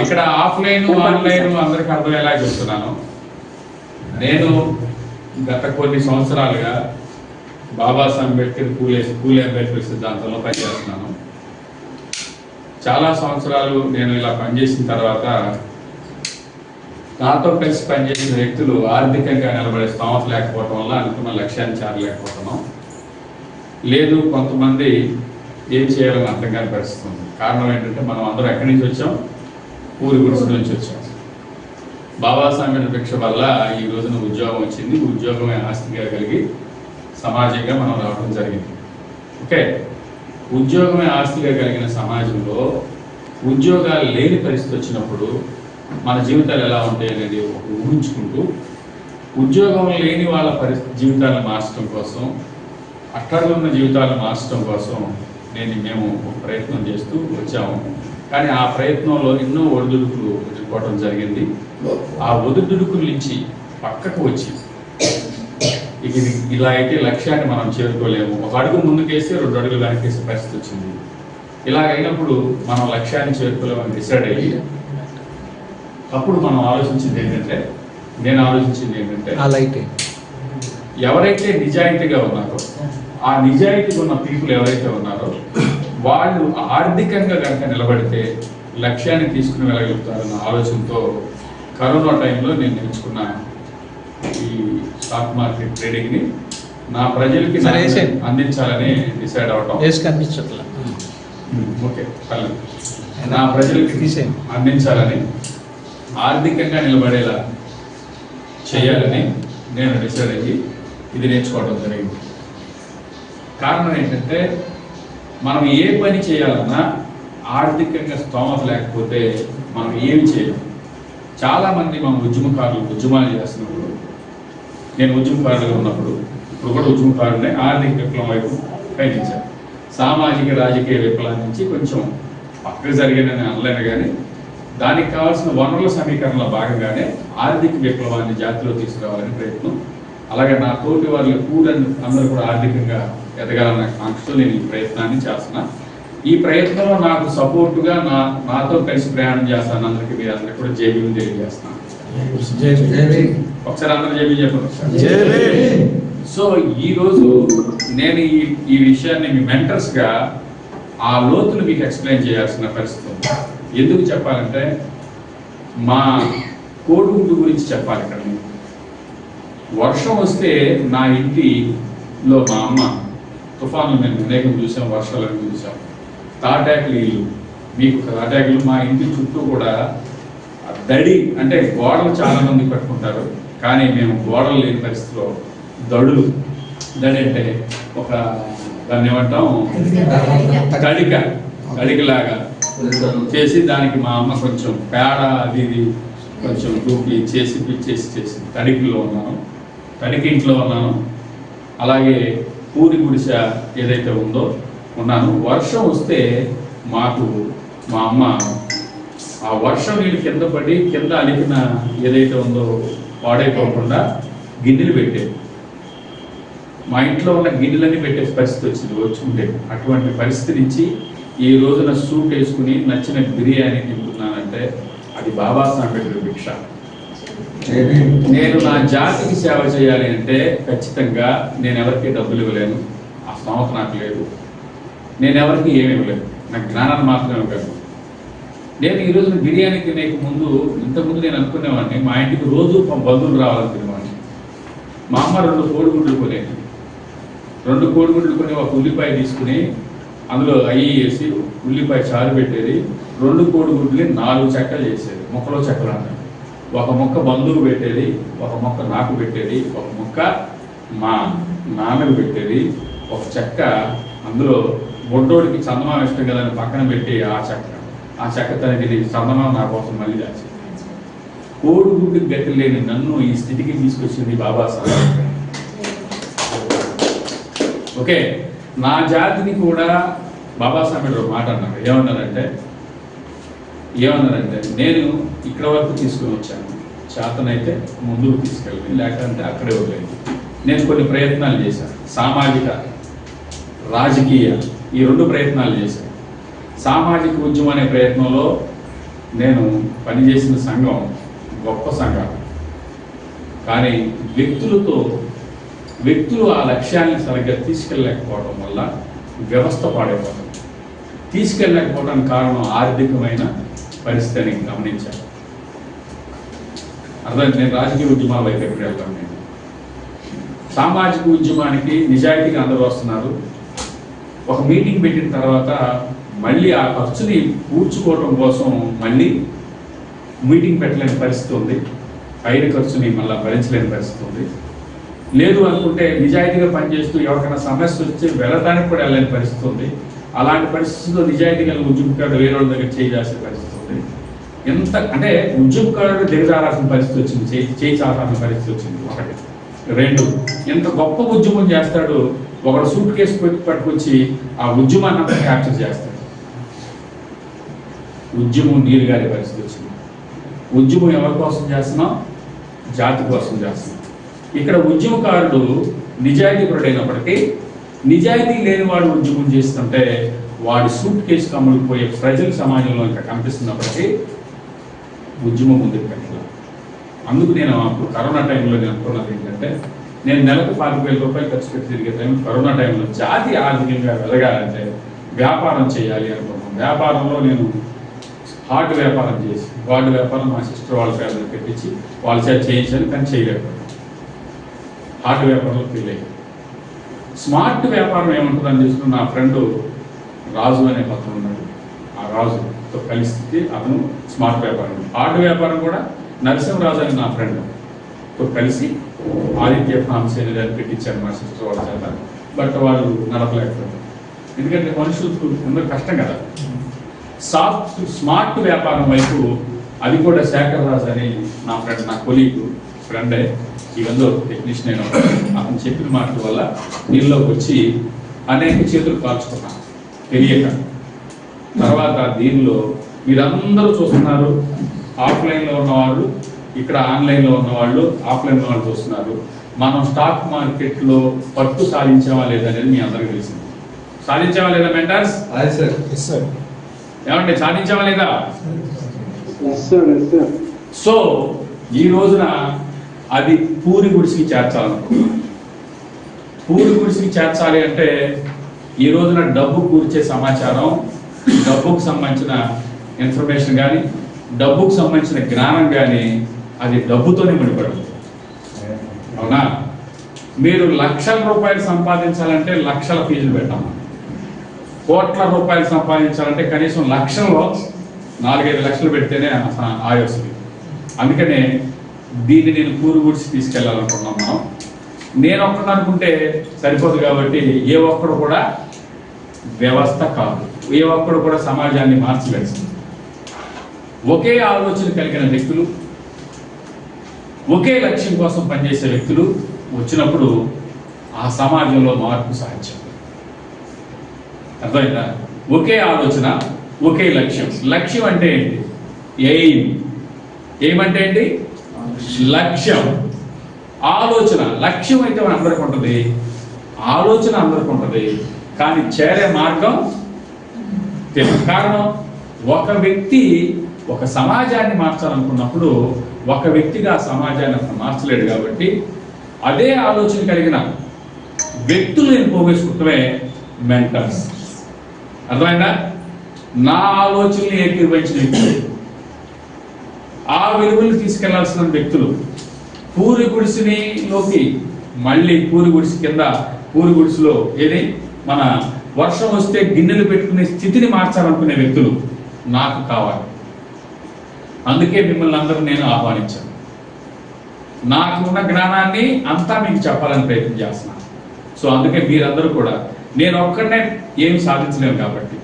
ఇక్కడ offline online అందరికి అర్థమయ్యేలా చెప్తున్నాను. నేను గత కొన్ని సంవత్సరాలుగా బాబాసాహెబ్ అంబేద్కర్ పూలే అంబేద్కర్ సిద్ధాంతంలో పనిచేస్తున్నాను. చాలా సంవత్సరాలు నేను ఇలా పనిచేసిన తర్వాత నాతో కలిసి పనిచేసిన వ్యక్తులు ఆర్థికంగా నిలబడే స్తోమత లేకపోవడం వల్ల అనుకున్న లక్ష్యాన్ని చేరలేకపోతున్నాం. లేదు, కొంతమంది ఏం చేయాలని అర్థం కాని పరిస్థితి ఉంది. కారణం ఏంటంటే మనం అందరం ఎక్కడి నుంచి వచ్చాం? పూరి గుడిసె నుంచి వచ్చాం. బాబాసాహెబ్ భిక్ష వల్ల ఈ రోజున ఉద్యోగం వచ్చింది. ఉద్యోగమే ఆస్తిగా కలిగి సమాజంగా మనం రావడం జరిగింది. ఓకే, ఉద్యోగమే ఆస్తిగా కలిగిన సమాజంలో ఉద్యోగాలు లేని పరిస్థితి వచ్చినప్పుడు మన జీవితాలు ఎలా ఉంటాయి అనేది ఊహించుకుంటూ ఉద్యోగం లేని వాళ్ళ జీవితాలను మార్చడం కోసం, అట్టడుగు ఉన్న జీవితాలను మార్చడం కోసం మేము ఒక ప్రయత్నం చేస్తూ వచ్చాము. కానీ ఆ ప్రయత్నంలో ఎన్నో ఒడిదుడుకులు ఎదుర్కోవడం జరిగింది. ఆ ఒడిదుడుకుల నుంచి పక్కకు వచ్చి ఇది ఇలా అయితే లక్ష్యాన్ని మనం చేరుకోలేము, ఒక అడుగు ముందుకేస్తే 2 అడుగులు వెనకేసే పరిస్థితి వచ్చింది. ఇలాగైనప్పుడు మనం లక్ష్యాన్ని చేరుకోలేమని డిసైడ్ అయ్యి అప్పుడు మనం ఆలోచించింది ఏంటంటే, నేను ఆలోచించింది ఏంటంటే, ఎవరైతే నిజాయితీగా ఉన్నారో, ఆ నిజాయితీగా ఉన్న పీపుల్ ఎవరైతే ఉన్నారో వాళ్ళు ఆర్థికంగా కనుక నిలబడితే లక్ష్యాన్ని తీసుకుని వెళ్ళగలుగుతారన్న ఆలోచనతో కరోనా టైంలో నేను నేర్చుకున్న ఈ స్టాక్ మార్కెట్ ట్రేడింగ్ని నా ప్రజలకి అందించాలని డిసైడ్ అవటం. ఓకే, నా ప్రజలకి అందించాలని, ఆర్థికంగా నిలబడేలా చేయాలని నేను డిసైడ్ అయ్యి ఇది నేర్చుకోవడం జరిగింది. కారణం ఏంటంటే, మనం ఏ పని చేయాలన్నా ఆర్థికంగా స్తోమత లేకపోతే మనం ఏమి చేయలేం. చాలామంది మన ఉద్యమాలు చేస్తున్నప్పుడు, నేను ఉద్యమకారులుగా ఉన్నప్పుడు, ఇప్పుడు కూడా ఉద్యమకారులనే, ఆర్థిక విప్లవం వైపు పయనించాను. సామాజిక రాజకీయ విప్లవం నుంచి కొంచెం పక్కకు జరిగానని అనలేను, కానీ దానికి కావాల్సిన వనరుల సమీకరణలో భాగంగానే ఆర్థిక విప్లవాన్ని జాతిలో తీసుకురావాలని ప్రయత్నం. అలాగే నా తోటి వాళ్ళ అందరూ కూడా ఆర్థికంగా ఎదగాలన్న కాంక్షతో నేను ఈ ప్రయత్నాన్ని చేస్తున్నా. ఈ ప్రయత్నంలో నాకు సపోర్టుగా నాతో కలిసి ప్రయాణం చేస్తాను అందరికీ, మీరు అందరికీ కూడా జేబీ తెలియజేస్తున్నాను. ఒకసారి అందరూ జేబీ చెప్పండి. సో ఈరోజు నేను ఈ విషయాన్ని మీ మెంటర్స్గా ఆ లోతులు మీకు ఎక్స్ప్లెయిన్ చేయాల్సిన పరిస్థితి ఉంది. ఎందుకు చెప్పాలంటే, మా కోడిగుడ్డు గురించి చెప్పాలి. ఇక్కడ వర్షం వస్తే నా ఇంటిలో మా అమ్మ, తుఫాన్లు మేము అనేకం చూసాం, వర్షాలను చూసాం, తాటాకులు ఇల్లు, మీకు తాటాకులు, మా ఇంటి చుట్టూ కూడా దడి, అంటే గోడలు చాలా మంది కట్టుకుంటారు, కానీ మేము గోడలు లేని పరిస్థితిలో దడి అంటే ఒక దాన్ని ఏమంటాం, తడికలాగా చేసి దానికి మా అమ్మ కొంచెం పేడ అది కొంచెం దూకి చేసి తడికిలో ఉన్నాను, తడికి ఇంట్లో ఉన్నాను. అలాగే పూరి గుడిసె ఏదైతే ఉందో ఉన్నాను. వర్షం వస్తే మాకు మా అమ్మ ఆ వర్షం నీళ్ళు కింద పడి కింద అలికిన ఏదైతే ఉందో పాడైపోకుండా గిన్నెలు పెట్టేది. మా ఇంట్లో ఉన్న గిన్నెలన్నీ పెట్టే పరిస్థితి వచ్చుంటే, అటువంటి పరిస్థితి నుంచి ఈ రోజున సూట్ వేసుకుని నచ్చిన బిర్యానీ తింటున్నానంటే అది బాబాసాహెబ్ అంబేద్కర్ భిక్ష. నేను నా జాతికి సేవ చేయాలి అంటే ఖచ్చితంగా నేను ఎవరికి డబ్బులు ఇవ్వలేను, ఆ స్తోమత నాకు లేదు. నేను ఎవరికి ఏమి ఇవ్వలేదు, నాకు జ్ఞానాన్ని మాత్రమే ఇవ్వగలను. నేను ఈ రోజున బిర్యానీ తినే ముందు, ఇంతకుముందు నేను అనుకునేవాడిని మా ఇంటికి రోజు బంధువులు రావాలనుకునేవాడిని. మా అమ్మ 2 కోడిగుడ్లు కొనేది. 2 కోడిగుడ్లు కొని ఒక ఉల్లిపాయ తీసుకుని అందులో అయ్యి వేసి ఉల్లిపాయ చారు పెట్టేది. 2 కోడిగుడ్లని 4 చెక్కలు చేసేది, ముక్కలో చెక్కలు అంటారు. ఒక ముక్క బంధువు పెట్టేది, ఒక ముక్క నాకు పెట్టేది, ఒక ముక్క మా నాన్నకు పెట్టేది, ఒక చెక్క అందులో బొడ్డోడికి చందమామ ఇష్టం కదా అని పక్కన పెట్టి ఆ చెక్క తనకి చందమామ నా కోసం మళ్ళీ దాచి. కోడిగుడ్డుకి గతి లేని నన్ను ఈ స్థితికి తీసుకొచ్చింది బాబాసాహెబ్. ఓకే, నా జాతిని కూడా బాబాసాహెబ్ ఒక మాట అన్నారు. ఏమన్నారంటే నేను ఇక్కడ వరకు తీసుకుని వచ్చాను, చేతనైతే ముందుకు తీసుకెళ్ళి, లేకపోతే అక్కడే వదిలేదు. నేను కొన్ని ప్రయత్నాలు చేశాను, సామాజిక రాజకీయ ఈ 2 ప్రయత్నాలు చేశాను. సామాజిక ఉద్యమం అనే ప్రయత్నంలో నేను పనిచేసిన సంఘం గొప్ప సంఘం, కానీ వ్యక్తులు ఆ లక్ష్యాన్ని సరిగ్గా తీసుకెళ్ళలేకపోవడం వల్ల వ్యవస్థ పాడైపోతుంది. తీసుకెళ్ళలేకపోవడానికి కారణం ఆర్థికమైన పరిస్థితిని గమనించాను. నేను రాజకీయ ఉద్యమాల వైపు ఎప్పుడు వెళ్తాను. నేను సామాజిక ఉద్యమానికి నిజాయితీగా అందరూ వస్తున్నారు. ఒక మీటింగ్ పెట్టిన తర్వాత మళ్ళీ ఆ ఖర్చుని పూడ్చుకోవడం కోసం మళ్ళీ మీటింగ్ పెట్టలేని పరిస్థితి ఉంది. అయిన ఖర్చుని మళ్ళీ భరించలేని పరిస్థితి ఉంది. లేదు అనుకుంటే నిజాయితీగా పనిచేస్తూ ఎవరికైనా సమస్య వచ్చి వెళ్ళడానికి కూడా వెళ్ళలేని పరిస్థితి ఉంది. అలాంటి పరిస్థితుల్లో నిజాయితీగా ఉద్యమకారుడు వేరే వాళ్ళ దగ్గర చేయాల్సిన పరిస్థితి ఉంది. ఎంత అంటే ఉద్యమకారుడు దిగజారాల్సిన పరిస్థితి వచ్చింది, చేయి చాలాల్సిన పరిస్థితి వచ్చింది. ఒకటి. రెండు, ఎంత గొప్ప ఉద్యమం చేస్తాడు, ఒకడు సూట్ కేసు పట్టుకొచ్చి ఆ ఉద్యమాన్ని అంతా క్యాప్చర్ చేస్తాడు. ఉద్యమం నీరుగారి పరిస్థితి వచ్చింది. ఉద్యమం ఎవరి కోసం చేస్తున్నాం? జాతి కోసం చేస్తున్నాం. ఇక్కడ ఉద్యమకారుడు నిజాయితీపరుడైనప్పటికీ నిజాయితీ లేని వాడు ఉద్యమం చేస్తుంటే వాడి సూట్ కేసు కమ్ముడిపోయే ప్రజల సమాజంలో ఇంకా కనిపిస్తున్నప్పటికీ ఉద్యమం ముందుకు పెట్టాలి. అందుకు నేను అప్పుడు కరోనా టైంలో నేను అనుకున్నది ఏంటంటే, నేను నెలకు 40,000 రూపాయలు ఖర్చు పెట్టి తిరిగే టైం కరోనా టైంలో జాతి ఆర్థికంగా వెలగాలంటే వ్యాపారం చేయాలి అనుకున్నాను. వ్యాపారంలో నేను హార్డ్ వ్యాపారం చేసి, గాడ్ వ్యాపారం మా సిస్టర్ వాళ్ళ పేరు పెట్టించి వాళ్ళ చేత చేయించాను, కానీ చేయలేకపోయాను. హార్డ్ వ్యాపారంలో ఫెయిల్ అయ్యాను. స్మార్ట్ వ్యాపారం ఏముంటుందని చూసుకుని నా ఫ్రెండ్ రాజు అనే అతను ఉన్నాడు. ఆ రాజుతో కలిసి అతను స్మార్ట్ వ్యాపారం, హార్డ్ వ్యాపారం కూడా నరసింహరాజు అని నా ఫ్రెండ్తో కలిసి ఆదిత్య ఫార్మ్స్ అనేది పెట్టించాను మా సిస్టర్ వాళ్ళ చేత. బట్ వాళ్ళు నడపలేకపోయారు, ఎందుకంటే మనుషులకు అందరూ కష్టం కదా. స్మార్ట్ వ్యాపారం వైపు అది కూడా శేఖర్ రాజు అని నా ఫ్రెండ్, నా కొలీగ్ ఫ్రెండే, ఇవందో టెక్నీషియన్ అయిన అతను చెప్పిన మాటల వల్ల నీళ్ళలోకి వచ్చి అనేక చేతులు కాల్చుకున్నాను తెలియక. తర్వాత దీనిలో మీరందరూ చూస్తున్నారు, ఆఫ్లైన్లో ఉన్నవాళ్ళు, ఇక్కడ ఆన్లైన్లో ఉన్నవాళ్ళు, ఆఫ్లైన్లో వాళ్ళు చూస్తున్నారు. మనం స్టాక్ మార్కెట్లో పట్టు సాధించామా లేదా అనేది మీ అందరికీ తెలిసింది. సాధించామా లేదా మెంటర్స్? ఏమంటే సాధించామా లేదా? సో ఈ రోజున అది పూరి గుడిసికి చేర్చాలనుకుంటున్నాను. పూరి గుడిసికి చేర్చాలి అంటే ఈ రోజున డబ్బు కూర్చే సమాచారం, డబ్బుకు సంబంధించిన ఇన్ఫర్మేషన్ కానీ, డబ్బుకు సంబంధించిన జ్ఞానం కానీ అది డబ్బుతోనే ముడిపడుతుంది. అవునా? మీరు లక్షల రూపాయలు సంపాదించాలంటే లక్షల ఫీజులు పెట్టాము. కోట్ల రూపాయలు సంపాదించాలంటే కనీసం లక్షల్లో 4-5 లక్షలు పెడితేనే ఆయోస్తుంది. అందుకనే దీన్ని నేను పూరి గుడిసి తీసుకెళ్లాలనుకున్నాం. నేను ఒక్కడు అనుకుంటే సరిపోదు కాబట్టి ఏ ఒక్కడు కూడా వ్యవస్థ కాదు, ఏ ఒక్కడు కూడా సమాజాన్ని మార్చలేదు. ఒకే ఆలోచన కలిగిన వ్యక్తులు, ఒకే లక్ష్యం కోసం పనిచేసే వ్యక్తులు వచ్చినప్పుడు ఆ సమాజంలో మార్పు సాధ్యం. అర్థమైందా? ఒకే ఆలోచన, ఒకే లక్ష్యం. లక్ష్యం అంటే ఏంటి? ఎయిమ్ అంటే ఏంటి? లక్ష్యం. ఆలోచన, లక్ష్యం అయితే అందరికి ఉంటుంది, ఆలోచన అందరికి ఉంటుంది, కానీ చేరే మార్గం తెలియదు. కారణం, ఒక వ్యక్తి ఒక సమాజాన్ని మార్చాలనుకున్నప్పుడు ఒక వ్యక్తిగా సమాజాన్ని అతను మార్చలేడు. కాబట్టి అదే ఆలోచన కలిగిన వ్యక్తులు నేను పోగేసుకుంటే మెంటర్స్. అర్థమైందా? నా ఆలోచనలు ఏకీభవించిన వ్యక్తులు, ఆ విలువలు తీసుకెళ్లాల్సిన వ్యక్తులు పూరి గుడిసిలోకి మళ్ళీ పూరి గుడిసి కింద, పూరి గుడిసిలో ఏది మన వర్షం వస్తే గిన్నెలు పెట్టుకునే స్థితిని మార్చాలనుకునే వ్యక్తులు నాకు కావాలి. అందుకే మిమ్మల్ని అందరూ నేను ఆహ్వానించాను. నాకు ఉన్న జ్ఞానాన్ని అంతా మీకు చెప్పాలని ప్రయత్నం చేస్తున్నాను. సో అందుకే మీరందరూ కూడా, నేను ఒక్కడనే ఏమి సాధించలేము కాబట్టి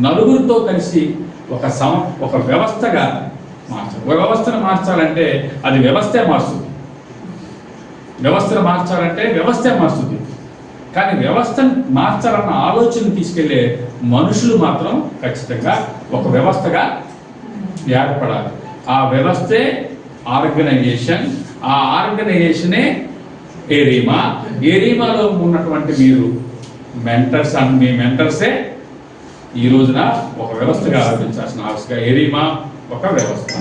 నలుగురితో కలిసి ఒక వ్యవస్థగా మార్చాలి. ఒక వ్యవస్థను మార్చాలంటే అది వ్యవస్థే మారుస్తుంది. వ్యవస్థను మార్చాలంటే వ్యవస్థే మారుస్తుంది. కానీ వ్యవస్థను మార్చాలన్న ఆలోచన తీసుకెళ్లే మనుషులు మాత్రం ఖచ్చితంగా ఒక వ్యవస్థగా ఏర్పడాలి. ఆ వ్యవస్థే ఆర్గనైజేషన్, ఆ ఆర్గనైజేషనే ఎరీమా. ఎరీమాలో ఉన్నటువంటి మీరు మెంటర్స్ అండ్ మీ మెంటర్సే ఈ రోజున ఒక వ్యవస్థగా ఆలోచించాల్సిన ఆవశ్యకత. ఎరీమా ఒక వ్యవస్థ.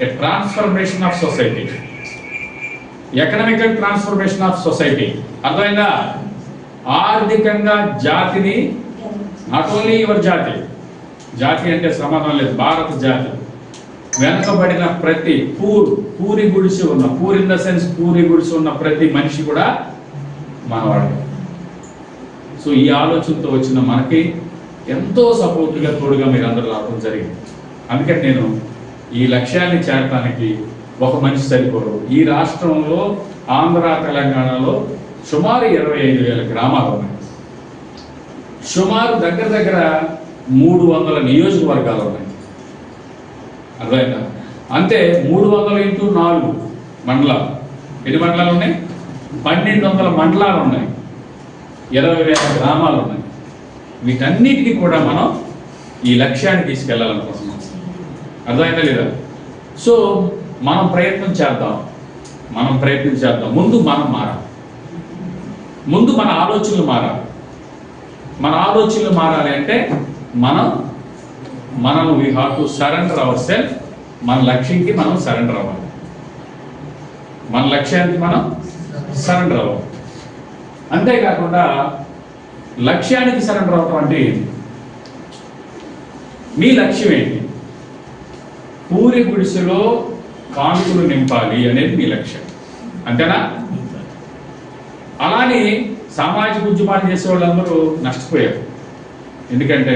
ఏ transformation of society, economical transformation of society. అర్థమైందా? ఆర్థికంగా జాతిని, నాట్ ఓన్లీ యువర్ జాతి, జాతి అంటే సమాధానం లేదు, భారత జాతి వెనకబడిన ప్రతి పూరి గుడిసి ఉన్న, పూర్ ఇన్ ద సెన్స్ పూరి గుడిసి ఉన్న ప్రతి మనిషి కూడా మనవాడు. సో ఈ ఆలోచనతో వచ్చిన మనకి ఎంతో సపోర్ట్గా తోడుగా మీరు అందరూ రావడం జరిగింది. అందుకని నేను ఈ లక్ష్యాన్ని చేరడానికి ఒక మనిషి సరిపోరు. ఈ రాష్ట్రంలో ఆంధ్ర తెలంగాణలో సుమారు 25,000 గ్రామాలు ఉన్నాయి, సుమారు దగ్గర దగ్గర 300 నియోజకవర్గాలు ఉన్నాయి. అర్థమైందా? అంటే 300 × 4 మండలాలు. ఎన్ని మండలాలు ఉన్నాయి? 1200 మండలాలు ఉన్నాయి, 20,000 గ్రామాలు ఉన్నాయి. వీటన్నిటికీ కూడా మనం ఈ లక్ష్యాన్ని తీసుకెళ్లాలనుకుంటున్నాం. అర్థమైందా లేదా? సో మనం ప్రయత్నం చేద్దాం. ముందు మనం మారాలి, ముందు మన ఆలోచనలు మారాలి. మన ఆలోచనలు మారాలి అంటే మనం we have to surrender our self. మన లక్ష్యంకి మనం సరెండర్ అవ్వాలి, మన లక్ష్యానికి మనం సరెండర్ అవ్వాలి. అంతేకాకుండా లక్ష్యానికి సరెండర్ అవ్వటం అంటే మీ లక్ష్యం ఏంటి? పూరి గుడిసెలో కానుకలు నింపాలి అనేది మీ లక్ష్యం, అంతేనా? అలానే సామాజిక ఉద్యమాలు చేసే వాళ్ళందరూ నష్టపోయారు, ఎందుకంటే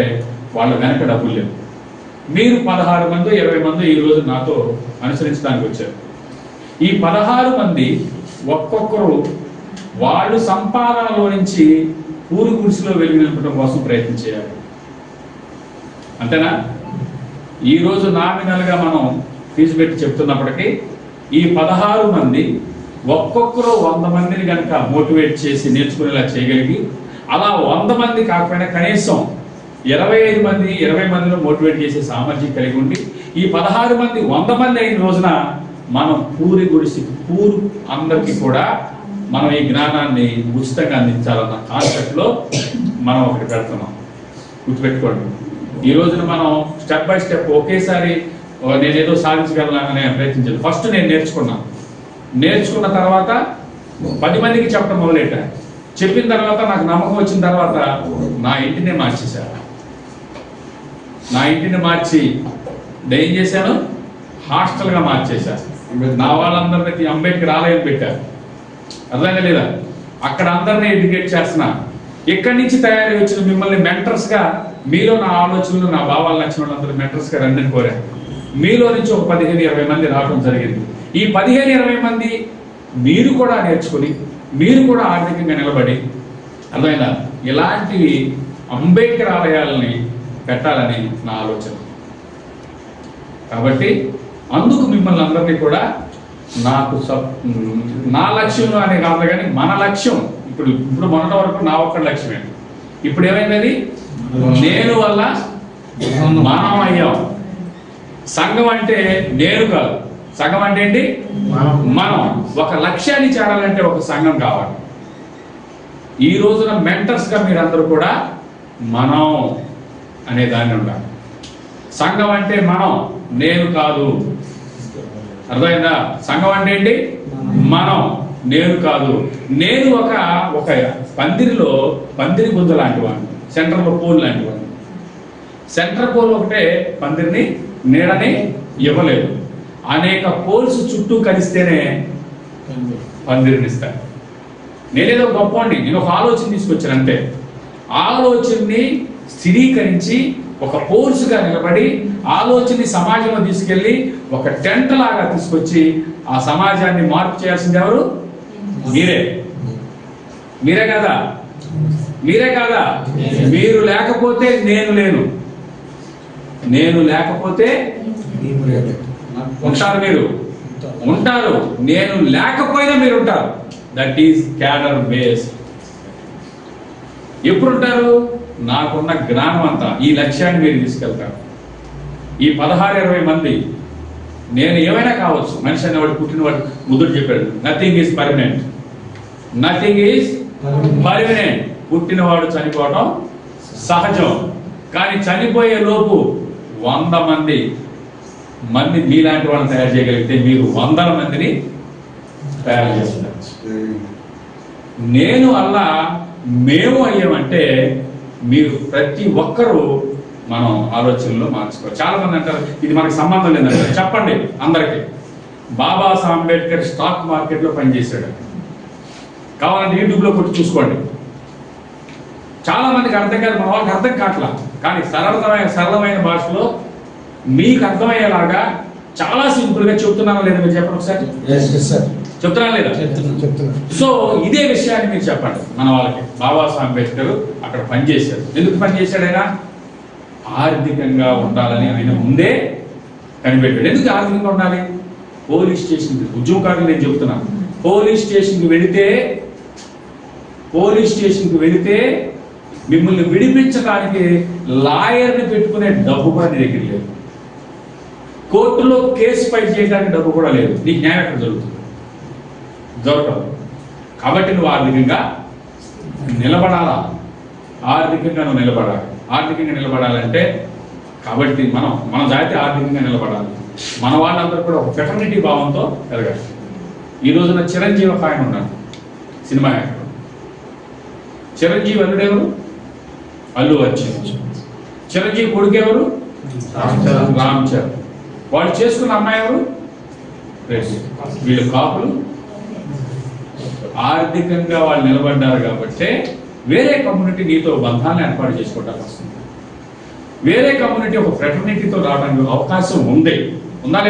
వాళ్ళ వెనక డబ్బులు లేవు. మీరు 16 మంది 20 మంది ఈరోజు నాతో అనుసరించడానికి వచ్చారు. ఈ 16 మంది ఒక్కొక్కరు వాళ్ళు సంపాదనలో నుంచి పూరి గుడిసెలో వెలుగు నింపడం కోసం ప్రయత్నం చేయాలి, అంతేనా? ఈరోజు నామినల్గా మనం ఫీజు పెట్టి చెప్తున్నప్పటికీ ఈ 16 మంది ఒక్కొక్కరు 100 మందిని కనుక మోటివేట్ చేసి నేర్చుకునేలా చేయగలిగి, అలా 100 మంది కాకపోయినా కనీసం 25 మంది 20 మందిలో మోటివేట్ చేసే సామర్థ్యం కలిగి ఉండి ఈ 16 మంది 100 మంది అయిన రోజున మనం పూరి గుడిసి అందరికీ కూడా మనం ఈ జ్ఞానాన్ని ఉచితంగా అందించాలన్న కాన్సెప్ట్లో మనం ఒకటి పెడుతున్నాం. గుర్తుపెట్టుకోండి, ఈ రోజున మనం స్టెప్ బై స్టెప్ ఒకేసారి నేనేదో సాధించగలననే ప్రయత్నించాను. ఫస్ట్ నేను నేర్చుకున్న తర్వాత 10 మందికి చెప్పడం మొదలెట్టా. చెప్పిన తర్వాత నాకు నమ్మకం వచ్చిన తర్వాత నా ఇంటినే మార్చేశాను. నా ఇంటిని మార్చి ఏం చేశాను? హాస్టల్గా మార్చేశాను. నా వాళ్ళందరికీ అంబేద్కర్ ఆలయం పెట్టారు, అర్థంగా లేదా? అక్కడ అందరినీ ఎడ్యుకేట్ చేస్తున్నా. ఇక్కడి నుంచి తయారై వచ్చిన మిమ్మల్ని మెంటర్స్గా, మీలో నా ఆలోచనలు నా భావాలు నచ్చిన వాళ్ళందరూ మెంటర్స్గా రండి కోరాను. మీలో నుంచి ఒక 15-20 మంది రావడం జరిగింది. ఈ 15-20 మంది మీరు కూడా నేర్చుకుని, మీరు కూడా ఆర్థికంగా నిలబడి, అర్థమైందా? ఇలాంటి అంబేద్కర్ ఆలయాలని పెట్టాలని నా ఆలోచన. కాబట్టి అందుకు మిమ్మల్ని అందరినీ కూడా నా లక్ష్యంలో అనే కాదు కానీ మన లక్ష్యం. ఇప్పుడు మొన్నటి వరకు నా ఒక్క లక్ష్యమే. ఇప్పుడు ఏమైంది? నేను వల్ల మనం అయ్యాం. సంఘం అంటే నేను కాదు, సంఘం అంటే ఏంటి? మనం. ఒక లక్ష్యాన్ని చేరాలంటే ఒక సంఘం కావాలి. ఈ రోజున మెంటర్స్గా మీరందరూ కూడా మనం అనే దాన్ని ఉండాలి. సంఘం అంటే మనం, నేను కాదు. అర్థమైందా? సంఘం అంటే ఏంటి? మనం, నేను కాదు. నేను ఒక పందిరి గుంజ లాంటి వాడిని, సెంటర్లో పోల్ లాంటి వాడిని. సెంటర్ పోల్ ఒకటే పందిరిని నీడని ఇవ్వలేదు, అనేక పోల్స్ చుట్టూ కలిస్తేనే పందిరిని ఇస్తాను. నేనేదో గొప్పవాడిని, నేను ఒక ఆలోచన తీసుకొచ్చాను అంతే. ఆలోచనని స్థిరీకరించి ఒక పోల్స్గా నిలబడి ఆలోచనని సమాజంలో తీసుకెళ్ళి ఒక టెంట్ లాగా తీసుకొచ్చి ఆ సమాజాన్ని మార్పు చేయాల్సింది ఎవరు? మీరే కదా? మీరు లేకపోతే నేను లేను, నేను లేకపోతే ఉంటారు, మీరు ఉంటారు, నేను లేకపోయినా మీరు ఉంటారు. That is cadre base. ఎప్పుడు ఉంటారు? నాకున్న జ్ఞానం అంతా ఈ లక్ష్యాన్ని మీరు తీసుకెళ్తారు. ఈ 16-20 మంది, నేను ఏమైనా కావచ్చు, మనిషి అనేవాడు పుట్టినవాడు ముద్దుడు చెప్పాడు, nothing is permanent, nothing is permanent. పుట్టినవాడు చనిపోవడం సహజం, కానీ చనిపోయే లోపు 100 మంది మంది మీలాంటి వాళ్ళని తయారు చేయగలిగితే మీరు 100 మందిని తయారు చేస్తున్నారు. నేను అలా మేము అయ్యామంటే మీరు ప్రతి ఒక్కరూ మనం ఆలోచనలో మార్చుకోవాలి. చాలా మంది అంటారు ఇది మనకు సంబంధం లేదంటారు. చెప్పండి అందరికీ, బాబాసాహెబ్ అంబేద్కర్ స్టాక్ మార్కెట్లో పనిచేశాడు. కావాలంటే యూట్యూబ్లో కొట్టి చూసుకోండి. చాలా మందికి అర్థం కాదు, మన వాళ్ళకి అర్థం కావట్లా. కానీ సరళమైన భాషలో మీకు అర్థమయ్యేలాగా చాలా సింపుల్గా చెప్తున్నారా లేదా మీరు చెప్పండి ఒకసారి. చెప్తున్నా లేదా? సో ఇదే విషయాన్ని మీరు చెప్పండి మన వాళ్ళకి. బాబాసాహెబ్ అంబేద్కర్ అక్కడ పనిచేశాడు. ఎందుకు పనిచేశాడు? ఆయన ఆర్థికంగా ఉండాలని ఆయన ముందే కనిపెట్టాడు. ఎందుకు ఆర్థికంగా ఉండాలి? పోలీస్ స్టేషన్కి ఉద్యోగకారులు నేను చెప్తున్నాను, పోలీస్ స్టేషన్కి వెళితే మిమ్మల్ని విడిపించడానికి లాయర్ని పెట్టుకునే డబ్బు కూడా నీ దగ్గర లేదు. కోర్టులో కేసు ఫైట్ చేయడానికి డబ్బు కూడా లేదు. నీకు న్యాయం ఎక్కడ జరుగుతుంది? దొరకదు. కాబట్టి నువ్వు ఆర్థికంగా నిలబడాలా. ఆర్థికంగా నువ్వు నిలబడాలి. ఆర్థికంగా నిలబడాలంటే కాబట్టి మన జాతి ఆర్థికంగా నిలబడాలి. మన వాళ్ళందరూ కూడా ఒక ఫెటర్నిటీ భావంతో ఎదగాలి. ఈ రోజున చిరంజీవి ఒక ఆయన ఉన్నాడు, సినిమా యాక్టర్. చిరంజీవి అల్లుడెవరు? అల్లు అర్జున్. చిరంజీవి కొడుకు ఎవరు? రామ్ చరణ్. వాళ్ళు చేసుకున్న అమ్మాయి ఎవరు? వీళ్ళు కాపులు. ఆర్థికంగా వాళ్ళు నిలబడ్డారు కాబట్టి వేరే కమ్యూనిటీ నీతో బంధాలను ఏర్పాటు చేసుకోవడానికి వస్తుంది. వేరే కమ్యూనిటీ ఒక ఫ్రెటర్నిటీతో రావడానికి అవకాశం ఉంది. ఉందా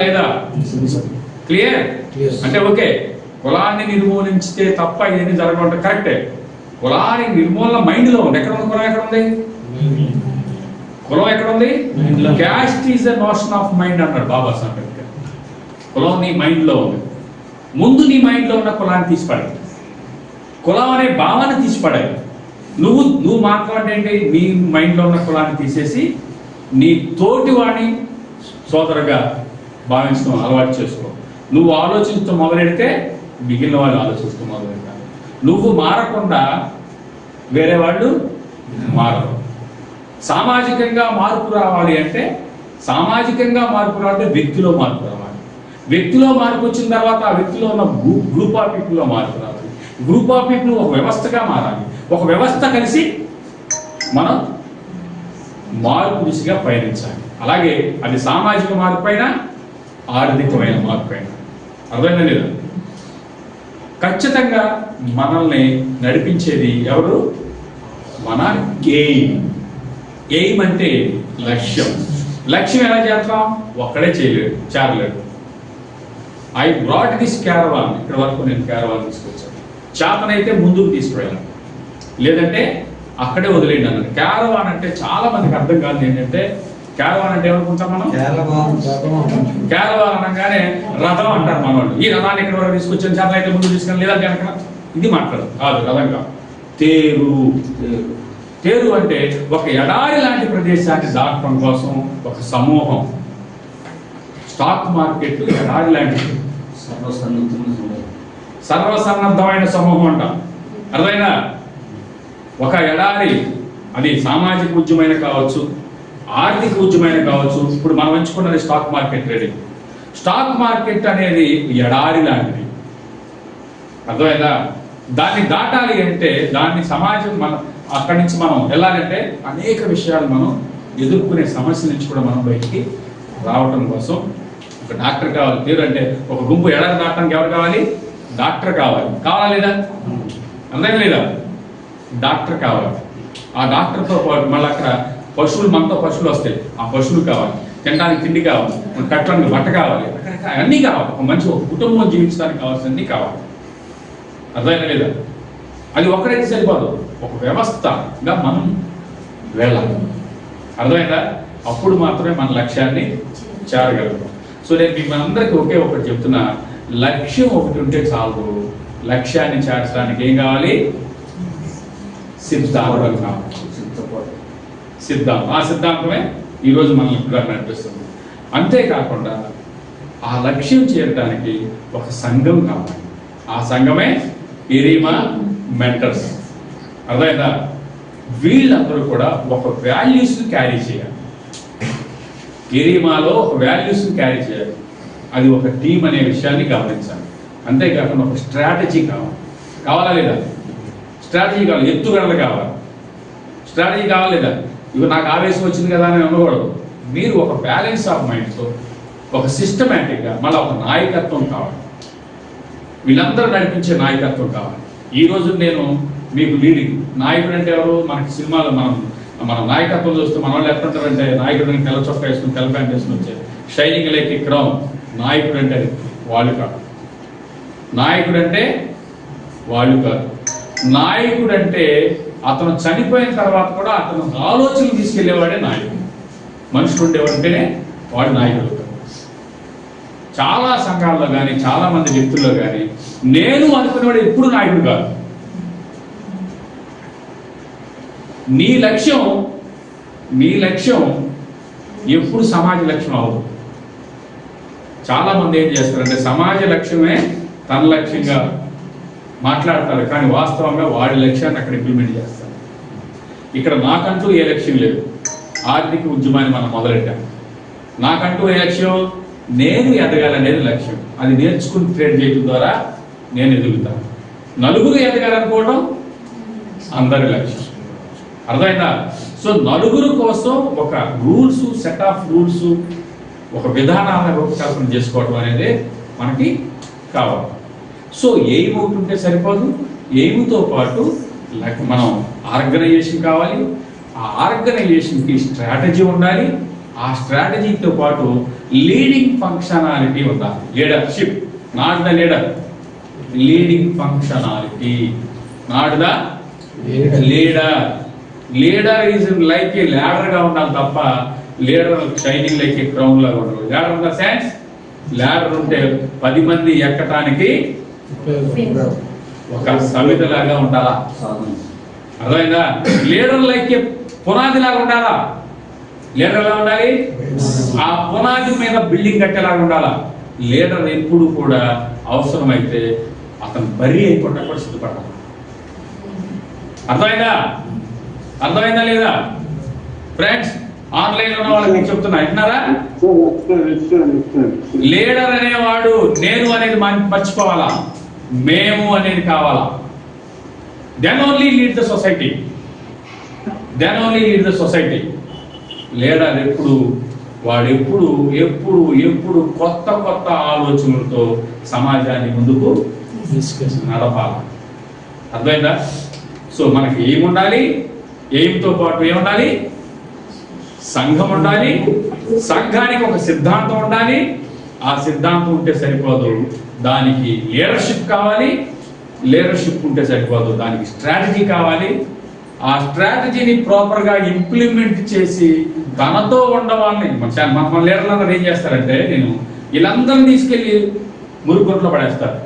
లేదా? క్లియర్ అంటే ఓకే. కులాన్ని నిర్మూలించితే తప్ప ఏది జరగడం కరెక్టే. కులాన్ని నిర్మూలన మైండ్లో ఉంది. ఎక్కడ ఉంది కులం? ఎక్కడ ఉంది కులం? ఎక్కడ ఉంది? Caste is the notion of mind అన్నాడు బాబాసాహెబ్ అంబేద్కర్. కులం నీ మైండ్లో ఉంది. ముందు నీ మైండ్లో ఉన్న కులాన్ని తీసిపడాలి. కులం అనే భావాన్ని తీసిపడాలి. నువ్వు మాత్రం అంటే ఏంటి? నీ మైండ్లో ఉన్న కులాన్ని తీసేసి నీ తోటి వాడిని సోదరుగా భావించడం అలవాటు చేసుకో. నువ్వు ఆలోచిస్తూ మొదలెడితే మిగిలిన వాళ్ళు ఆలోచిస్తూ మొదలెడతారు. నువ్వు మారకుండా వేరే వాళ్ళు మారరు. సామాజికంగా మార్పు రావాలి అంటే వ్యక్తిలో మార్పు రావాలి. వ్యక్తిలో మార్పు వచ్చిన తర్వాత ఆ వ్యక్తిలో ఉన్న గ్రూప్ ఆఫ్ పీపుల్లో మార్పు రావాలి. గ్రూప్ ఆఫ్ పీపుల్ ఒక వ్యవస్థగా మారాలి. ఒక వ్యవస్థ కలిసి మనం మార్పు దిశగా పయనించాలి. అలాగే అది సామాజిక మార్పు అయినా ఆర్థికమైన మార్పు అయినా. అర్థమైందా లేదా? ఖచ్చితంగా మనల్ని నడిపించేది ఎవరు? మన ఎయిమ్ అంటే లక్ష్యం. లక్ష్యం ఎలా చేస్తాం? ఒక్కడే చేరలేడు. I brought this caravan. ఇక్కడ వరకు నేను క్యారవాన్ తీసుకొచ్చాను. చేతనైతే ముందుకు తీసుకువెళ్ళాను, లేదంటే అక్కడే వదిలేయండి అన్నాడు. క్యారవాన్ అంటే చాలా మందికి అర్థం కాదు. ఏంటంటే క్యారవాన్ అంటే ఏమనుకుంటాం మనం? క్యారవాన్ అనగానే రథం అంటారు మన వాళ్ళు. ఈ రథాన్ని ఇక్కడ వరకు తీసుకొచ్చాను, చేతన అయితే ముందుకు తీసుకొని, లేదంటే వెనక. ఇది మాట్లాడదు కాదు. రథంగా తేరు అంటే ఒక ఎడారి లాంటి ప్రదేశాన్ని దాటడం కోసం ఒక సమూహం. స్టాక్ మార్కెట్ ఎడారి లాంటిది, సర్వసన్నద్ధమైన సమూహం అంట. అర్థమైనా? ఒక ఎడారి, అది సామాజిక ఉద్యమైన కావచ్చు, ఆర్థిక ఉద్యమైన కావచ్చు. ఇప్పుడు మనం ఎంచుకున్నది stock market trading. Stock market అనేది ఎడారి లాంటిది. అర్థమైందా? దాన్ని దాటాలి అంటే దాన్ని సమాజం అక్కడి నుంచి మనం వెళ్ళాలంటే అనేక విషయాలు మనం ఎదుర్కొనే సమస్యల నుంచి కూడా మనం బయటికి రావటం కోసం ఒక డాక్టర్ కావాలి. పేరు అంటే ఒక గుంపు ఎడారి దాటడానికి ఎవరు కావాలి? డాక్టర్ కావాలి. కావాలా లేదా? అర్థం లేదా? డాక్టర్ కావాలి. ఆ డాక్టర్తో పాటు మళ్ళీ అక్కడ మనతో పశువులు వస్తాయి. ఆ పశువులు కావాలి, తినడానికి తిండి కావాలి, కట్టడానికి బట్ట కావాలి, అన్నీ కావాలి. ఒక కుటుంబం జీవించడానికి కావాల్సినవన్నీ కావాలి. అర్థమైనా లేదా? అది ఒక్కడైతే సరిపోదు, ఒక వ్యవస్థగా మనం వెళ్ళాలి. అర్థమైందా? అప్పుడు మాత్రమే మన లక్ష్యాన్ని చేరగలుగుతాం. సో నేను మీకు అందరికీ ఒకే ఒకటి చెప్తున్నా, లక్ష్యం ఒకటి ఉంటే చాలు. లక్ష్యాన్ని చేర్చడానికి ఏం కావాలి? సిద్ధాంతం కావాలి. సిద్ధాంతం. ఆ సిద్ధాంతమే ఈరోజు మనల్ని నడిపిస్తుంది. అంతేకాకుండా ఆ లక్ష్యం చేరడానికి ఒక సంఘం కావాలి. ఆ సంఘమే ఎరీమా మెంటర్స్. అర్థమైందా? వీళ్ళందరూ కూడా ఒక వాల్యూస్ని క్యారీ చేయాలి. ఎరిమాలో ఒక వాల్యూస్ని క్యారీ చేయాలి. అది ఒక టీం అనే విషయాన్ని గమనించాలి. అంతేకాకుండా ఒక స్ట్రాటజీ కావాలా లేదా? స్ట్రాటజీ కావాలి, ఎత్తుగడలు కావాలి, స్ట్రాటజీ కావాలి లేదా? ఇవి నాకు ఆవేశం వచ్చింది కదా అని అనకూడదు. మీరు ఒక బ్యాలెన్స్ ఆఫ్ మైండ్తో ఒక సిస్టమేటిక్గా మళ్ళీ ఒక నాయకత్వం కావాలి. వీళ్ళందరూ నడిపించే నాయకత్వం కావాలి. ఈరోజు నేను మీకు లీడింగ్ నాయకుడు అంటే ఎవరు? మనకి సినిమాలో మనం నాయకత్వం చూస్తే మన వాళ్ళు ఎట్లుంటారంటే నాయకుడు తెల్ల చొక్కా వేసుకుని తెల్ల ప్యాంట్ వేసుకుని వచ్చారు, షైనింగ్ లైక్ క్రౌన్. నాయకుడు అంటే వాళ్ళు కాదు. నాయకుడు అంటే వాళ్ళు కాదు. నాయకుడు అంటే అతను చనిపోయిన తర్వాత కూడా అతను ఆలోచనలు తీసుకెళ్లేవాడే నాయకుడు. మనుషులు ఉండేవాడంటేనే వాడు నాయకుడు. చాలా సంఘాల్లో కానీ చాలా మంది వ్యక్తుల్లో కానీ నేను అనుకునేవాడు ఎప్పుడు నాయకుడు కాదు. నీ లక్ష్యం ఎప్పుడు సమాజ లక్ష్యం అవ్వదు. చాలా మంది ఏం చేస్తారంటే సమాజ లక్ష్యమే తన లక్ష్యంగా మాట్లాడతారు, కానీ వాస్తవంగా వాడి లక్ష్యాన్ని అక్కడ ఇంప్లిమెంట్ చేస్తారు. ఇక్కడ నాకంటూ ఏ లక్ష్యం లేదు. ఆర్థిక ఉద్యమాన్ని మనం మొదలెట్టాం. నాకంటూ ఏ లక్ష్యం? నేను ఎదగాలనేది లక్ష్యం. అది నేర్చుకుని ట్రేడ్ చేయడం ద్వారా నేను ఎదుగుతాను. నలుగురు ఎదగాలనుకోవడం అందరి లక్ష్యం. అర్థమైందా? సో నలుగురు కోసం ఒక రూల్స్, సెట్ ఆఫ్ రూల్స్, ఒక విధానాలను రూపకల్పన చేసుకోవడం అనేది మనకి కావాలి. సో ఎయిమ్ ఒకటి ఉంటే సరిపోదు. ఎయిమ్తో పాటు మనం ఆర్గనైజేషన్ కావాలి. ఆ ఆర్గనైజేషన్కి స్ట్రాటజీ ఉండాలి. ఆ స్ట్రాటజీతో పాటు లీడింగ్ ఫంక్షనాలిటీ ఉండాలి. Leadership, not the leader. Leading functionality, not the leader. Leader is like a ల్యాడర్గా ఉండాలి తప్ప leader shining like a crown లాగా ఉండాలి. Ladder in the sense, ladder ఉంటే 10 మంది ఎక్కటానికి ఒక సమితిలాగా ఉండాలా? అర్థమైందా? లీడర్ లైక్ ఏ పునాది లాగా ఉండాలా? లీడర్ ఎలా ఉండాలి? ఆ పునాది మీద బిల్డింగ్ కట్టేలాగా ఉండాలా? లీడర్ ఎప్పుడు కూడా అవసరమైతే అతను బరి అయిపోవడం కూడా సిద్ధపడాలి. అర్థమైందా లేదా ఫ్రెండ్స్? ఆన్లైన్ ఉన్న వాళ్ళకి చెప్తున్నా, వింటున్నారా? లీడర్ అనేవాడు నేను అనేది మర్చిపోవాలా, మేము అనేది కావాలా. Then only lead the society. Leader ఎప్పుడు కొత్త ఆలోచనలతో సమాజాన్ని ముందుకు నడపాలి. అర్థమైందా? సో మనకి ఏముండాలి? ఎయిమ్తో పాటు ఏముండాలి? సంఘం ఉండాలి. సంఘానికి ఒక సిద్ధాంతం ఉండాలి. ఆ సిద్ధాంతం ఉంటే సరిపోదు, దానికి లీడర్షిప్ కావాలి. లీడర్షిప్ ఉంటే సరిపోదు, దానికి స్ట్రాటజీ కావాలి. ఆ స్ట్రాటజీని ప్రాపర్గా ఇంప్లిమెంట్ చేసి తనతో ఉండవాళ్ళని మన లీడర్లందరూ ఏం చేస్తారంటే, వీళ్ళందరినీ తీసుకెళ్ళి మురుగుంట్లో పడేస్తారు.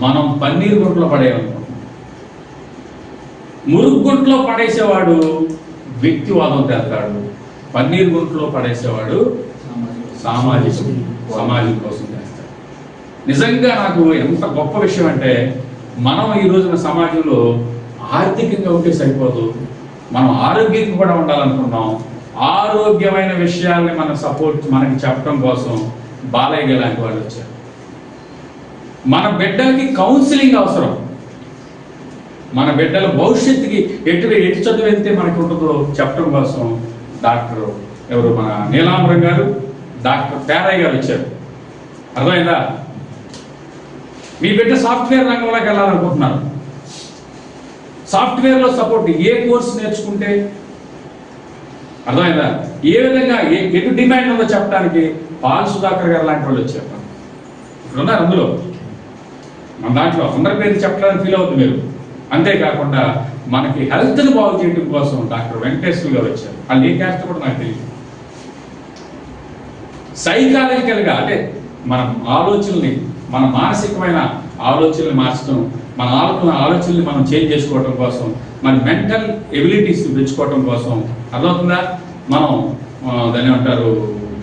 మనం పన్నీరు గుంట్లో పడేయాలనుకుంటున్నాం. మురుగుంట్లో పడేసేవాడు వ్యక్తివాదం చేస్తాడు, పన్నీరు గుంట్లో పడేసేవాడు సమాజం కోసం చేస్తాడు. నిజంగా నాకు ఎంత గొప్ప విషయం అంటే, మనం ఈ రోజున సమాజంలో ఆర్థికంగా ఉంటే సరిపోదు, మనం ఆరోగ్యంగా కూడా ఉండాలనుకున్నాం. ఆరోగ్యమైన విషయాల్ని మనకి చెప్పడం కోసం బాలయ్య లాంటి వాళ్ళు వచ్చారు. మన బిడ్డలకి కౌన్సిలింగ్ అవసరం. మన బిడ్డల భవిష్యత్తుకి ఎటు చదువు వెళ్తే మనకు ఉంటుందో చెప్పడం కోసం డాక్టర్ ఎవరు, మన నీలాంబరం గారు, డాక్టర్ పేరయ్య గారు వచ్చారు. అర్థమైందా? మీ బిడ్డ సాఫ్ట్వేర్ రంగంలోకి వెళ్ళాలనుకుంటున్నారు. సాఫ్ట్వేర్లో సపోర్ట్ ఏ కోర్స్ నేర్చుకుంటే, అర్థమైందా, ఏ విధంగా ఎటు డిమాండ్ ఉందో చెప్పడానికి పాల్ సుధాకర్ గారు లాంటి వాళ్ళు వచ్చారు. ఇక్కడ ఉన్నారు అందులో, మన దాంట్లో అందరి పేరు చెప్పడానికి ఫీల్ అవుతుంది మీరు. అంతేకాకుండా మనకి హెల్త్ని బాగు చేయడం కోసం డాక్టర్ వెంకటేశ్వర గారు వచ్చారు. వాళ్ళు ఏం చేస్తే కూడా నాకు తెలియదు. సైకాలజికల్గా అంటే మన ఆలోచనల్ని, మన మానసికమైన ఆలోచనల్ని మార్చడం, మన ఆలోచనల్ని మనం చేంజ్ చేసుకోవడం కోసం, మన మెంటల్ ఎబిలిటీస్ పెంచుకోవడం కోసం, అర్థమవుతుందా, మనం దాన్ని ఏమంటారు,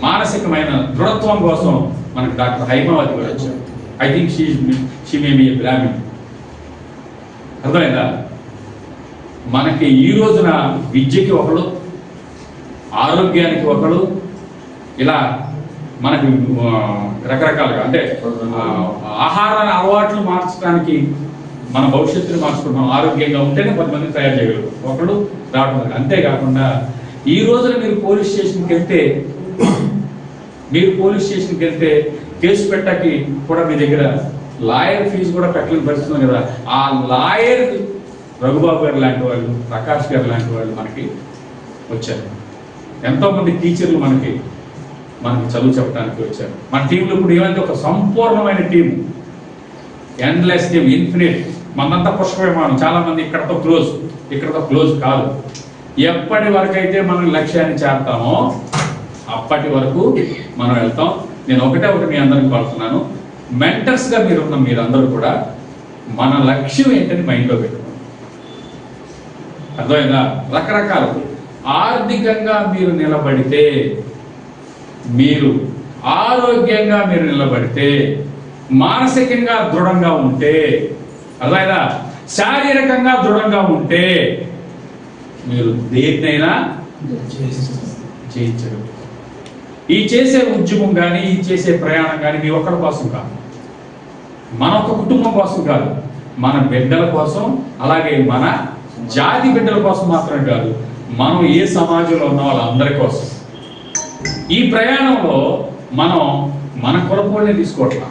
మానసికమైన దృఢత్వం కోసం మనకి డాక్టర్ హైమావతి గారు వచ్చారు. I think she may be a Brahmin. అర్థమైందా? మనకి ఈ రోజున విద్యకి ఒకడు, ఆరోగ్యానికి ఒకడు, ఇలా మనకి రకరకాలుగా అంటే ఆహార అలవాట్లు మార్చడానికి మన భవిష్యత్తుని మార్చుకుంటాం. ఆరోగ్యంగా ఉంటేనే 10 మంది తయారు చేయగలరు, ఒకళ్ళు రావడం. అంతేకాకుండా ఈ రోజున మీరు పోలీస్ స్టేషన్కి వెళ్తే కేసు పెట్టకి కూడా మీ దగ్గర లాయర్ ఫీజు కూడా పెట్టలేని పరిస్థితి ఉంది కదా. ఆ లాయర్ రఘుబాబు గారు లాంటి వాళ్ళు, ప్రకాష్ గారు లాంటి వాళ్ళు మనకి వచ్చారు. ఎంతోమంది టీచర్లు మనకి చదువు చెప్పడానికి వచ్చారు. మన టీంలో ఇప్పుడు ఏమంటే ఒక సంపూర్ణమైన టీం, ఎండ్లెస్ టీం, ఇన్ఫినిట్. మనంతా పుష్ప విమానం. చాలా మంది ఇక్కడతో క్లోజ్ కాదు. ఎప్పటి వరకు అయితే మనం లక్ష్యాన్ని చేరుతామో అప్పటి వరకు మనం వెళ్తాం. నేను ఒకటే మీ అందరికి పడుతున్నాను, మెంటర్స్గా మీరున్న మీరందరూ కూడా మన లక్ష్యం ఏంటని మైండ్లో పెట్టుకోండి. అర్థమైందా? రకరకాల ఆర్థికంగా మీరు నిలబడితే, మీరు ఆరోగ్యంగా మీరు నిలబడితే, మానసికంగా దృఢంగా ఉంటే, అర్థమైందా, శారీరకంగా దృఢంగా ఉంటే మీరు దేన్నైనా చేయించగలరు. ఈ చేసే ఉద్యమం కానీ, ఈ చేసే ప్రయాణం కానీ మీ ఒక్కరి కోసం కాదు, మన ఒక కుటుంబం కోసం కాదు, మన బిడ్డల కోసం, అలాగే మన జాతి బిడ్డల కోసం మాత్రమే కాదు, మనం ఏ సమాజంలో ఉన్న వాళ్ళందరి కోసం. ఈ ప్రయాణంలో మనం మన కులపోళ్ళని తీసుకోవట్లా,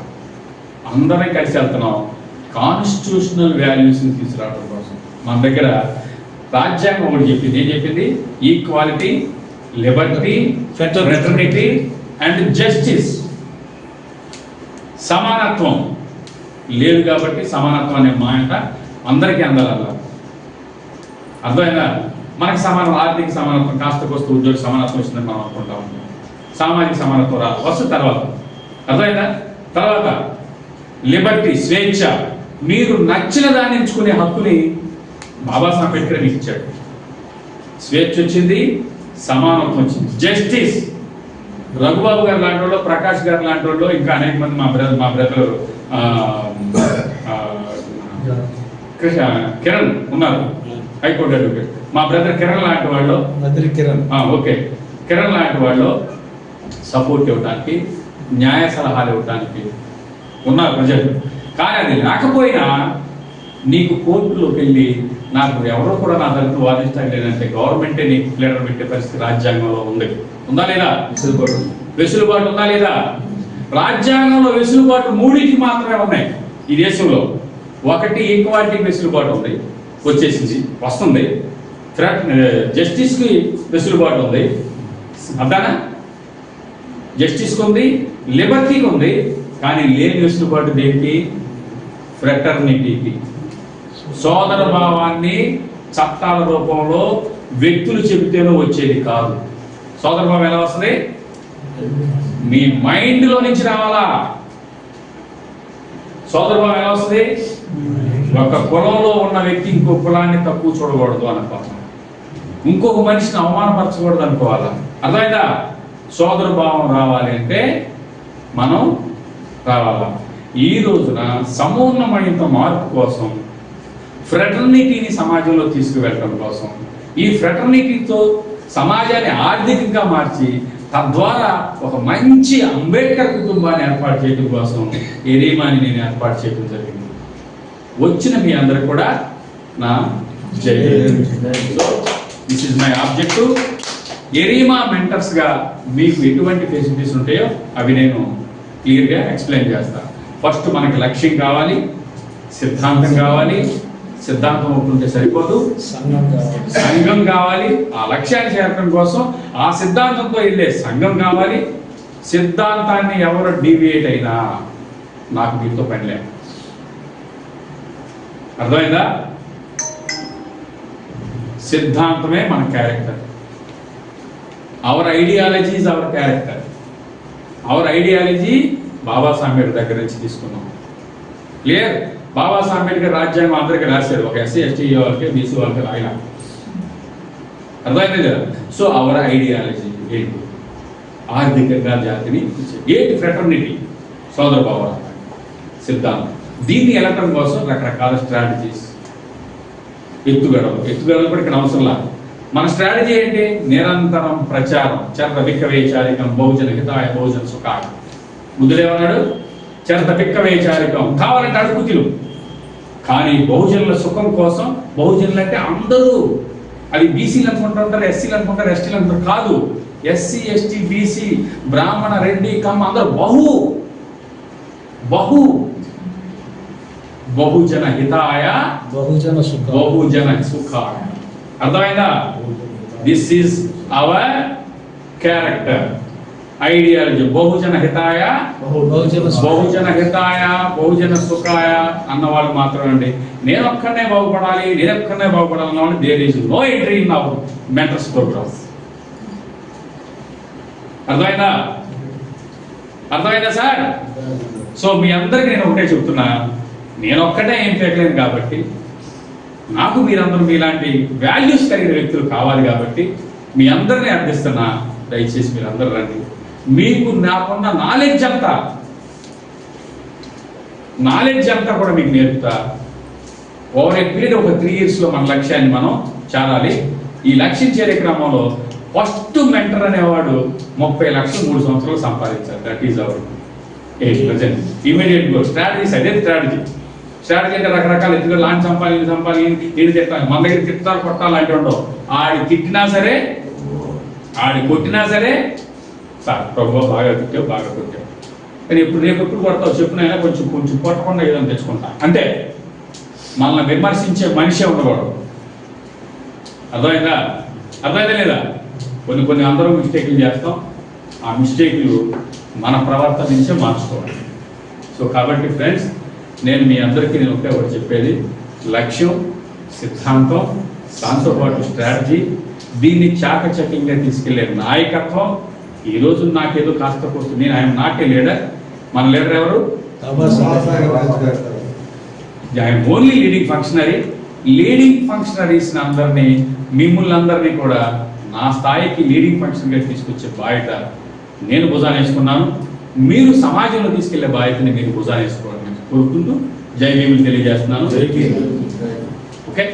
అందరం కలిసి వెళ్తున్నాం. కాన్స్టిట్యూషనల్ వాల్యూస్ని తీసుకురావడం కోసం మన దగ్గర రాజ్యాంగం ఒకటి చెప్పింది. ఏం చెప్పింది? Equality, Liberty, fraternity and justice. సమానత్వం లేదు కాబట్టి సమానత్వం అనే మాట అందరికీ అందాలల్ల. అర్థమైందా? మనకి సమానం, ఆర్థిక సమానత్వం కాస్త కోస్త ఉద్యోగ సమానత్వం వస్తుందని మనం అనుకుంటా ఉంటాం. సామాజిక సమానత్వం వస్తుంది తర్వాత. అర్థమైందా? తర్వాత లిబర్టీ, స్వేచ్ఛ. మీరు నచ్చిన దాన్ని ఎంచుకునే హక్కుని బాబాసాహెబ్ అంబేద్కర్ మీకు ఇచ్చాడు. స్వేచ్ఛ వచ్చింది, సమానత్వం వచ్చింది. జస్టిస్, రఘుబాబు గారు లాంటి వాళ్ళు, ప్రకాష్ గారు లాంటి వాళ్ళు, ఇంకా అనేక మంది మా బ్రదర్ కిరణ్ ఉన్నారు, హైకోర్టు అడ్వకేట్. మా బ్రదర్ కిరణ్ లాంటి వాళ్ళు, ఓకే, కిరణ్ లాంటి వాళ్ళు సపోర్ట్ ఇవ్వడానికి, న్యాయ సలహాలు ఇవ్వడానికి ఉన్నారు ప్రజలు. కానీ అది లేకపోయినా నీకు కోర్టులోకి వెళ్ళి నాకు ఎవరో కూడా నా తరఫున వాదించడం లేదంటే గవర్నమెంటే నీకు ప్లేటర్ పెట్టే పరిస్థితి రాజ్యాంగంలో ఉంది. ఉందా లేదా? వెసులుబాటు ఉందా లేదా? రాజ్యాంగంలో వెసులుబాటు మూడింటికి మాత్రమే ఉన్నాయి ఈ దేశంలో. ఒకటి ఈక్వాలిటీకి వెసులుబాటు ఉంది, వచ్చేసింది, వస్తుంది. జస్టిస్కి వెసులుబాటు ఉంది, అర్థానా? జస్టిస్కి ఉంది, లిబర్టీకి ఉంది. కానీ లేని వెసులుబాటు దేనికి? ఫ్రెటర్నిటీకి. సోదర భావాన్ని చట్టాల రూపంలో వ్యక్తులు చెబితేనో వచ్చేది కాదు. సోదర భావం ఎలా వస్తుంది? మీ మైండ్లో నుంచి రావాలా. సోదర భావం ఎలా వస్తుంది? ఒక కులంలో ఉన్న వ్యక్తి ఇంకో కులాన్ని తక్కువ చూడకూడదు అనుకోవాలి, ఇంకొక మనిషిని అవమానపరచకూడదు అనుకోవాలా. అర్థమైందా? సోదర భావం రావాలి అంటే మనం రావాలా. ఈ రోజున సమూర్ణమైన మార్పు కోసం, ఫ్రెటర్నిటీని సమాజంలో తీసుకువెళ్ళడం కోసం, ఈ ఫ్రెటర్నిటీతో సమాజాన్ని ఆర్థికంగా మార్చి తద్వారా ఒక మంచి అంబేద్కర్ కుటుంబాన్ని ఏర్పాటు చేయడం కోసం ఎరీమాని నేను ఏర్పాటు చేయడం జరిగింది. వచ్చిన మీ అందరికి కూడా నా జై. So this is my objective. ఎరీమా మెంటర్స్గా మీకు ఎటువంటి ఫెసిలిటీస్ ఉంటాయో అవి నేను క్లియర్గా ఎక్స్ప్లెయిన్ చేస్తాను. ఫస్ట్ మనకి లక్ష్యం కావాలి, సిద్ధాంతం కావాలి. సిద్ధాంతం ఒకటి సరిపోదు, సంఘం కావాలి. ఆ లక్ష్యాన్ని చేరడం కోసం ఆ సిద్ధాంతంతో వెళ్ళే సంఘం కావాలి. సిద్ధాంతాన్ని ఎవరు డీవియేట్ అయినా నాకు మీతో పని లేదు. అర్థమైందా? సిద్ధాంతమే మన character. Our ideology is our character. Our ideology Babasaheb Ambedkar దగ్గర నుంచి తీసుకున్నాం. క్లియర్? బాబాసాహెబ్ అంబేద్కర్ రాజ్యాంగం అందరికీ రాశారు, ఒక ఎస్సీ ఎస్టీ వాళ్ళకి బీసీ వాళ్ళకి రాయలా. అర్థమైంది కదా? సో అవర్ ఐడియాలజీ ఏంటి? ఆర్థికంగా జాతిని ఏంటి? ఫ్రెటర్నిటీ, సోదర భావాలు, సిద్ధాంతం. దీన్ని వెళ్ళటం కోసం రకరకాల స్ట్రాటజీస్, ఎత్తుగడలు కూడా ఇక్కడ అవసరంలా. మన స్ట్రాటజీ ఏంటి? నిరంతరం ప్రచారం. చరత విక్కవేచారికం బహుజన హితాయ బహుజన సుఖాయ. బుద్ధుడేమన్నాడు? చరత విక్కవేచారికం, కావాలంటే అడుగు తిను, కానీ బహుజనుల సుఖం కోసం. బహుజనులు అంటే అందరూ, అది బీసీలు అనుకుంటుంటారు, ఎస్సీలు అనుకుంటారు, ఎస్టీలు అనుకుంటారు. కాదు, ఎస్సీ ఎస్టీ బీసీ బ్రాహ్మణ రెడ్డి కమ్మ అందరూ బహు బహుజన హితాయ బహుజన సుఖాయ. అర్థమైందా? This is our character, ideology. బహుజన హితాయ బహుజన సుఖాయ అన్నవాళ్ళు మాత్రమే అండి. నేను ఒక్కనే బాగుపడాలి అన్నవాళ్ళు there is no entry in our mentors program. అర్థమైందా సార్? సో మీ అందరికి నేను ఒకటే చెప్తున్నా, నేను ఒక్కటే ఏం చేయలేను కాబట్టి, నాకు మీరందరూ మీలాంటి వాల్యూస్ కలిగిన వ్యక్తులు కావాలి కాబట్టి మీ అందరినీ అర్థిస్తున్నా, దయచేసి మీరందరూ రండి. మీకు నాకున్న నాలెడ్జ్ అంతా కూడా మీకు నేర్పుతా. ఓవర్ ఏ పీరియడ్ ఒక 3 years లో మన లక్ష్యాన్ని మనం చేరాలి. ఈ లక్ష్యం చేరే క్రమంలో ఫస్ట్ మెంటర్ అనేవాడు 30 లక్షలు 3 సంవత్సరాలు సంపాదించాలి. That is our present immediate goal. Strategies అదే స్ట్రాటజీ అంటే రకరకాల ఎత్తుగా లాంటి చంపాలి నేను తిట్టాలి, మన దగ్గర తిట్టాలి కొట్టాలి అంటే ఉండవు. ఆడి తిట్టినా సరే, ఆడి కొట్టినా సరే, సార్ ప్రభు బాగా కొట్టావు కానీ రేపు ఎప్పుడు కొడతావు చెప్పినైనా కొంచెం కొట్టకుండా ఏదైనా తెచ్చుకుంటా. అంటే మనల్ని విమర్శించే మనిషే ఉండకూడదు. అర్థమైందా లేదా? కొన్ని అందరూ మిస్టేక్లు చేస్తాం. ఆ మిస్టేక్లు మన ప్రవర్తన నుంచే మార్చుకోవాలి. సో కాబట్టి ఫ్రెండ్స్, నేను మీ అందరికీ ఒకటే చెప్పేది, లక్ష్యం, సిద్ధాంతం, దాంతో పాటు స్ట్రాటజీ, దీన్ని చాకచక్యంగా తీసుకెళ్లే నాయకత్వం. ఈ రోజు నాకేదో కాస్త కోసం నేను ఆయన నాకే లీడర్. మన లీడర్ ఎవరు? ఐఎమ్ ఓన్లీ లీడింగ్ ఫంక్షనరీస్ అందరినీ, మిమ్మల్ని అందరినీ కూడా నా స్థాయికి లీడింగ్ ఫంక్షనరీగా తీసుకొచ్చే బాధ్యత నేను భుజాన వేసుకున్నాను. మీరు సమాజంలో తీసుకెళ్లే బాధ్యతని మీరు భుజాన వేసుకోవాలని కోరుకుంటూ జై భీములు తెలియజేస్తున్నాను. ఓకే.